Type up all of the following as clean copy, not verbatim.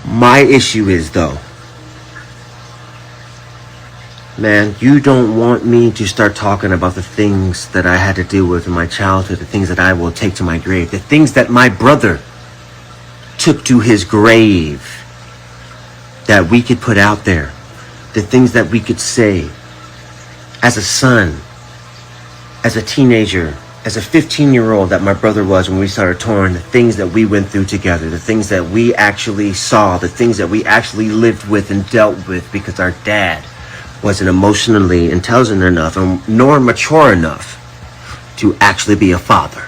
My issue is, though, man, you don't want me to start talking about the things that I had to deal with in my childhood, the things that I will take to my grave, the things that my brother took to his grave that we could put out there, the things that we could say as a son, as a teenager, as a 15-year-old that my brother was when we started touring, the things that we went through together, the things that we actually saw, the things that we actually lived with and dealt with because our dad wasn't emotionally intelligent enough nor mature enough to actually be a father.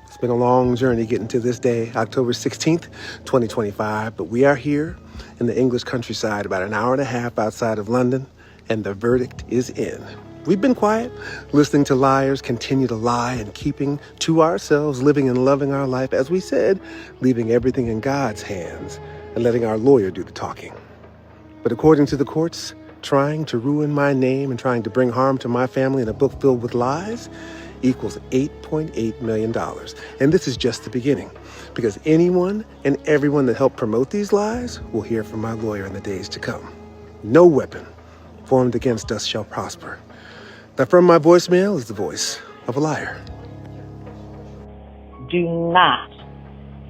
It's been a long journey getting to this day, October 16th, 2025, but we are here in the English countryside about an hour and a half outside of London, and the verdict is in. We've been quiet, listening to liars continue to lie and keeping to ourselves, living and loving our life, as we said, leaving everything in God's hands and letting our lawyer do the talking. But according to the courts, trying to ruin my name and trying to bring harm to my family in a book filled with lies equals $8.8 million. And this is just the beginning, because anyone and everyone that helped promote these lies will hear from my lawyer in the days to come. No weapon formed against us shall prosper. That from my voicemail is the voice of a liar. Do not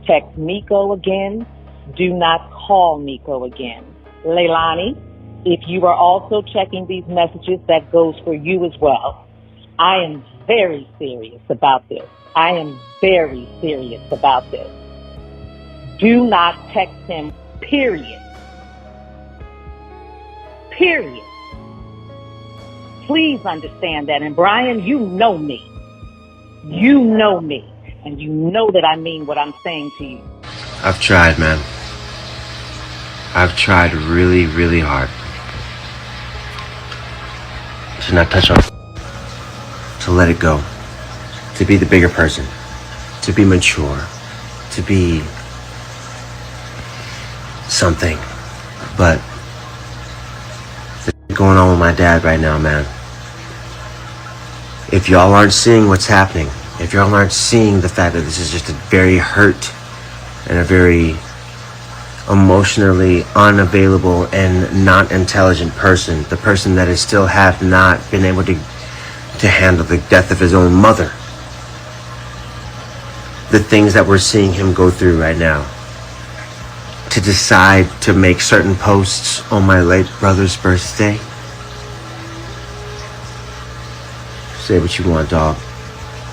text Niko again. Do not call Niko again. Leilani, if you are also checking these messages, that goes for you as well. I am very serious about this. I am very serious about this. Do not text him, period. Period. Please understand that. And Brian, you know me. You know me. And you know that I mean what I'm saying to you. I've tried, man. I've tried really, really hard to not touch on, to let it go, to be the bigger person, to be mature, to be something. But what's going on with my dad right now, man? If y'all aren't seeing what's happening, if y'all aren't seeing the fact that this is just a very hurt and a very emotionally unavailable and not intelligent person, the person that has still have not been able to handle the death of his own mother, the things that we're seeing him go through right now, to decide to make certain posts on my late brother's birthday. Say what you want, dog,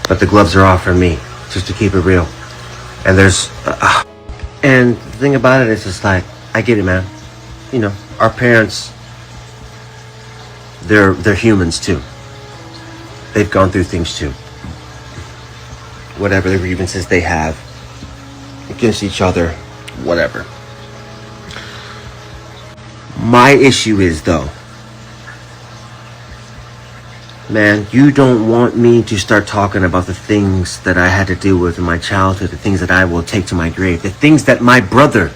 but the gloves are off for me, just to keep it real. And there's and the thing about it is, it's like, I get it, man. You know, our parents, they're humans too. They've gone through things too. Whatever the grievances they have against each other, whatever. My issue is, though, man, you don't want me to start talking about the things that I had to deal with in my childhood, the things that I will take to my grave, the things that my brother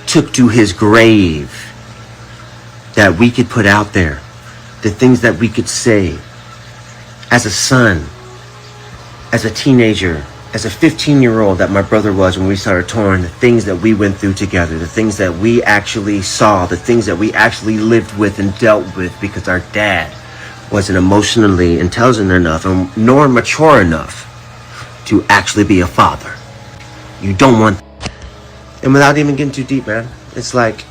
took to his grave that we could put out there, the things that we could say as a son, as a teenager, as a 15-year-old that my brother was when we started touring, the things that we went through together, the things that we actually saw, the things that we actually lived with and dealt with because our dad wasn't emotionally intelligent enough nor mature enough to actually be a father. You don't want, and without even getting too deep, man, it's like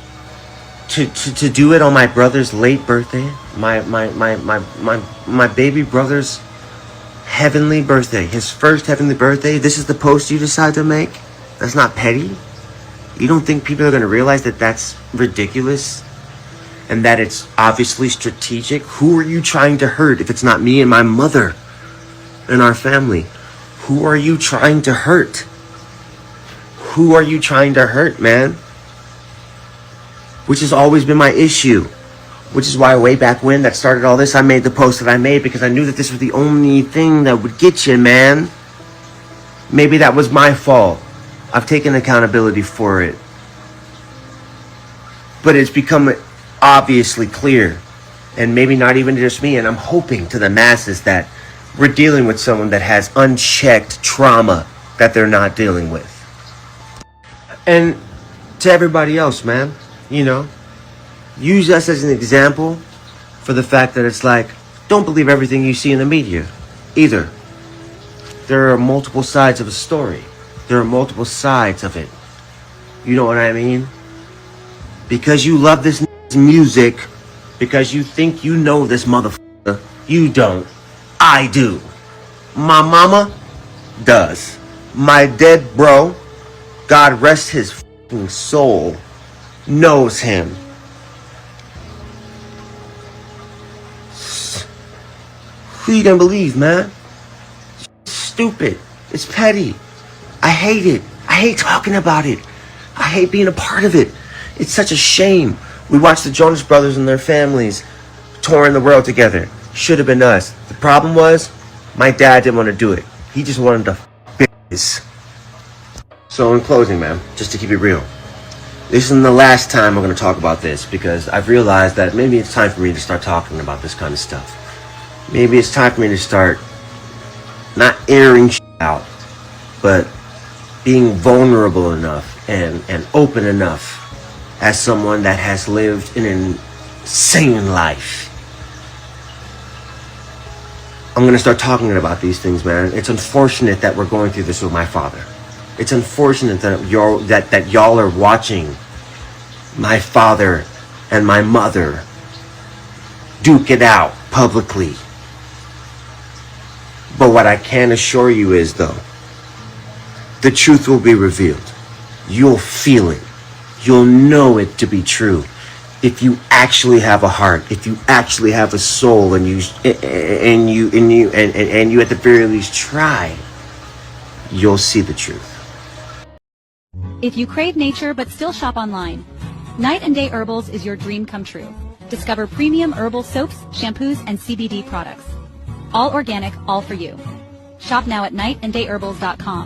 to do it on my brother's late birthday, my baby brother's heavenly birthday, his first heavenly birthday. This is the post you decide to make? That's not petty? You don't think people are going to realize that that's ridiculous? And that it's obviously strategic? Who are you trying to hurt if it's not me and my mother and our family? Who are you trying to hurt? Who are you trying to hurt, man? Which has always been my issue. Which is why way back when that started all this, I made the post that I made, because I knew that this was the only thing that would get you, man. Maybe that was my fault. I've taken accountability for it. But it's become obviously clear, and maybe not even just me, and I'm hoping to the masses that we're dealing with someone that has unchecked trauma that they're not dealing with. And to everybody else, man, you know, use us as an example for the fact that it's like, don't believe everything you see in the media either. There are multiple sides of a story. There are multiple sides of it. You know what I mean? Because you love this music, because you think you know this motherfucker, you don't. I do. My mama does. My dead bro, God rest his fucking soul, knows him. Who you gonna believe, man? It's stupid. It's petty. I hate it. I hate talking about it. I hate being a part of it. It's such a shame. We watched the Jonas Brothers and their families touring the world together. Should have been us. The problem was, my dad didn't want to do it. He just wanted to biz. So in closing, man, just to keep it real, this isn't the last time I'm going to talk about this, because I've realized that maybe it's time for me to start talking about this kind of stuff. Maybe it's time for me to start not airing shit out, but being vulnerable enough and open enough as someone that has lived an insane life. I'm going to start talking about these things, man. It's unfortunate that we're going through this with my father. It's unfortunate that y'all are watching my father and my mother duke it out publicly. But what I can assure you is, though, the truth will be revealed. You'll feel it. You'll know it to be true. If you actually have a heart, if you actually have a soul, and you at the very least try, you'll see the truth. If you crave nature but still shop online, Night and Day Herbals is your dream come true. Discover premium herbal soaps, shampoos, and CBD products. All organic, all for you. Shop now at nightandayherbals.com.